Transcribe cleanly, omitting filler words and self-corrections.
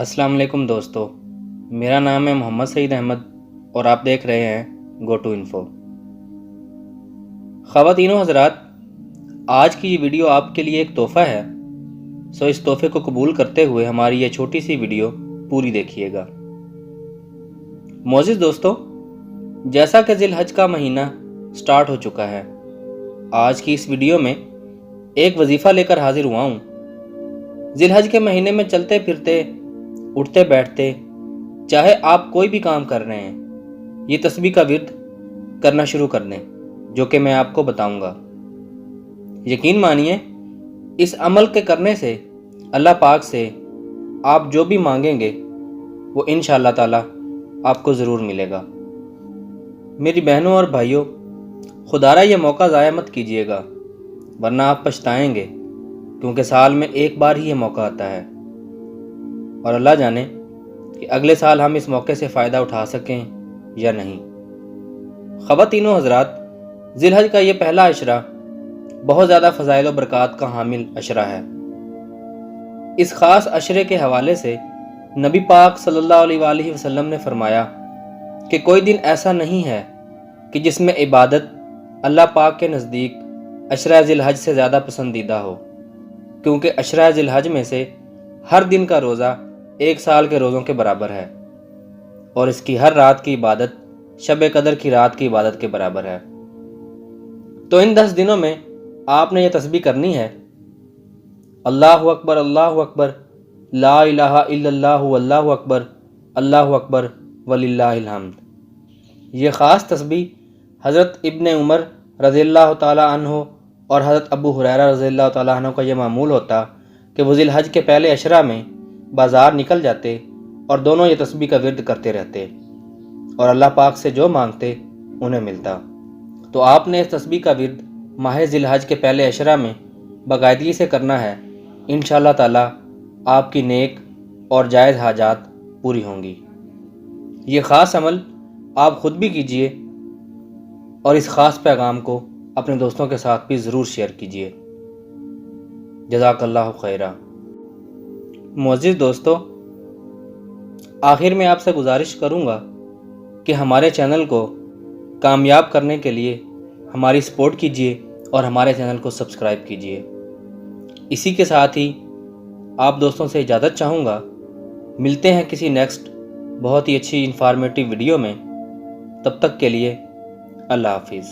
السلام علیکم دوستو، میرا نام ہے محمد سعید احمد اور آپ دیکھ رہے ہیں گو ٹو انفو۔ خواتین و حضرات، آج کی یہ ویڈیو آپ کے لیے ایک تحفہ ہے، سو اس تحفے کو قبول کرتے ہوئے ہماری یہ چھوٹی سی ویڈیو پوری دیکھیے گا۔ معزز دوستو، جیسا کہ ذی الحج کا مہینہ سٹارٹ ہو چکا ہے، آج کی اس ویڈیو میں ایک وظیفہ لے کر حاضر ہوا ہوں۔ ذی الحج کے مہینے میں چلتے پھرتے، اٹھتے بیٹھتے، چاہے آپ کوئی بھی کام کر رہے ہیں، یہ تسبیح کا ورد کرنا شروع کر دیں، جو کہ میں آپ کو بتاؤں گا۔ یقین مانیے، اس عمل کے کرنے سے اللہ پاک سے آپ جو بھی مانگیں گے وہ انشاءاللہ تعالی آپ کو ضرور ملے گا۔ میری بہنوں اور بھائیوں، خدارہ یہ موقع ضائع مت کیجیے گا، ورنہ آپ پچھتائیں گے، کیونکہ سال میں ایک بار ہی یہ موقع آتا ہے، اور اللہ جانے کہ اگلے سال ہم اس موقع سے فائدہ اٹھا سکیں یا نہیں۔ خواتین و حضرات، ذی الحج کا یہ پہلا عشرہ بہت زیادہ فضائل و برکات کا حامل عشرہ ہے۔ اس خاص عشرے کے حوالے سے نبی پاک صلی اللہ علیہ وآلہ وسلم نے فرمایا کہ کوئی دن ایسا نہیں ہے کہ جس میں عبادت اللہ پاک کے نزدیک عشرہ ذی الحج سے زیادہ پسندیدہ ہو، کیونکہ عشرہ ذی الحج میں سے ہر دن کا روزہ ایک سال کے روزوں کے برابر ہے، اور اس کی ہر رات کی عبادت شب قدر کی رات کی عبادت کے برابر ہے۔ تو ان 10 دنوں میں آپ نے یہ تسبیح کرنی ہے: اللہ اکبر، اللہ اکبر، لا الہ الا اللہ، واللہ اکبر، اللہ اکبر، وللہ الحمد۔ یہ خاص تسبیح حضرت ابن عمر رضی اللہ تعالی عنہ اور حضرت ابو ہریرہ رضی اللہ تعالی عنہ کا یہ معمول ہوتا کہ وہ ذی الحج کے پہلے عشرہ میں بازار نکل جاتے اور دونوں یہ تسبیح کا ورد کرتے رہتے، اور اللہ پاک سے جو مانگتے انہیں ملتا۔ تو آپ نے اس تسبیح کا ورد ماہ ذی الحج کے پہلے عشرہ میں باقاعدگی سے کرنا ہے، انشاءاللہ تعالی آپ کی نیک اور جائز حاجات پوری ہوں گی۔ یہ خاص عمل آپ خود بھی کیجئے اور اس خاص پیغام کو اپنے دوستوں کے ساتھ بھی ضرور شیئر کیجئے۔ جزاک اللہ خیرہ۔ معزز دوستو، آخر میں آپ سے گزارش کروں گا کہ ہمارے چینل کو کامیاب کرنے کے لیے ہماری سپورٹ کیجیے اور ہمارے چینل کو سبسکرائب کیجیے۔ اسی کے ساتھ ہی آپ دوستوں سے اجازت چاہوں گا، ملتے ہیں کسی نیکسٹ بہت ہی اچھی انفارمیٹیو ویڈیو میں۔ تب تک کے لیے اللہ حافظ۔